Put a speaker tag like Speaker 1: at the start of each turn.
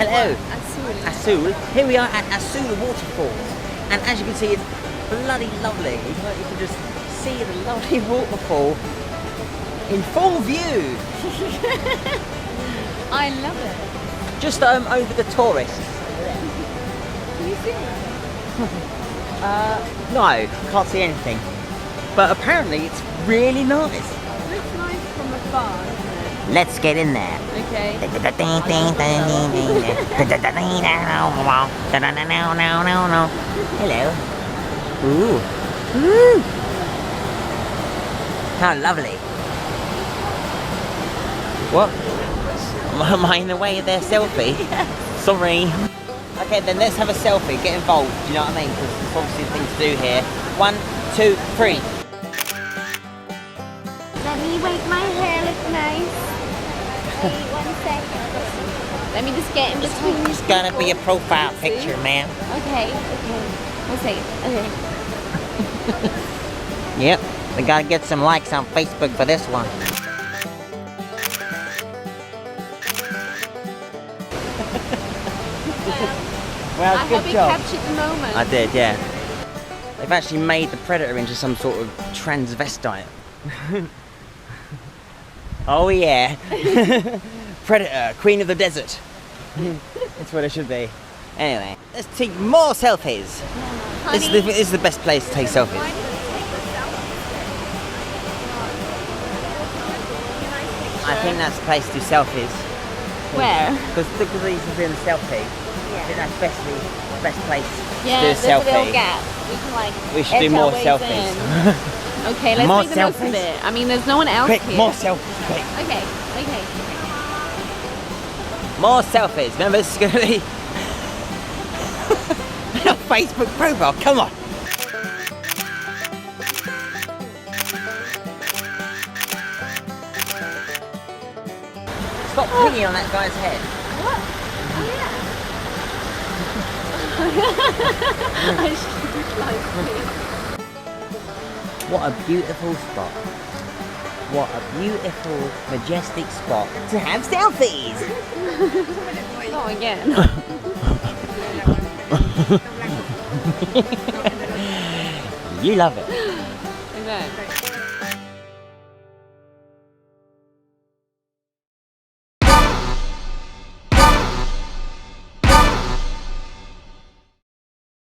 Speaker 1: Hello.
Speaker 2: Asul.
Speaker 1: Asul. Here we are at Asul waterfall, and as you can see, it's bloody lovely. You can just see the lovely waterfall in full view.
Speaker 2: I love it.
Speaker 1: Just over the tourists.
Speaker 2: Can you see it?
Speaker 1: No, can't see anything. But apparently it's really nice.
Speaker 2: It looks nice from afar, doesn't it?
Speaker 1: Let's get in there.
Speaker 2: Okay.
Speaker 1: Hello. Ooh. Ooh. How lovely. What? Am I in the way of their selfie? Sorry. Okay, then let's have a selfie. Get involved. Do you know what I mean? Because there's obviously things to do here. 1, 2, 3.
Speaker 2: Let me wait, my hair looks nice. Wait 1 second. Let me just get in between.
Speaker 1: It's gonna be a profile picture, ma'am.
Speaker 2: Okay. 1 second. Okay.
Speaker 1: Yep. We gotta get some likes on Facebook for this one. Well,
Speaker 2: I hope you captured the moment.
Speaker 1: I did, yeah. They've actually made the predator into some sort of transvestite. Oh yeah. Predator, queen of the desert. That's what it should be. Anyway, let's take more selfies. This is the best place to take selfies. I think that's the place to do selfies.
Speaker 2: Where?
Speaker 1: Because you can do the selfie. I think that's best place to do a
Speaker 2: there's
Speaker 1: selfie.
Speaker 2: a little gap.
Speaker 1: We should do more selfies.
Speaker 2: Okay, let's
Speaker 1: More
Speaker 2: make the most of
Speaker 1: selfies.
Speaker 2: it. I mean, there's no one else
Speaker 1: Quick,
Speaker 2: here.
Speaker 1: more selfies, quick.
Speaker 2: Okay.
Speaker 1: More selfies. Remember, this is going to be a Facebook profile. Come on. Stop pinging on that guy's head.
Speaker 2: What? Oh yeah.
Speaker 1: What a beautiful spot. What a beautiful, majestic spot to have selfies.
Speaker 2: Oh, again.
Speaker 1: You love it.
Speaker 2: Okay.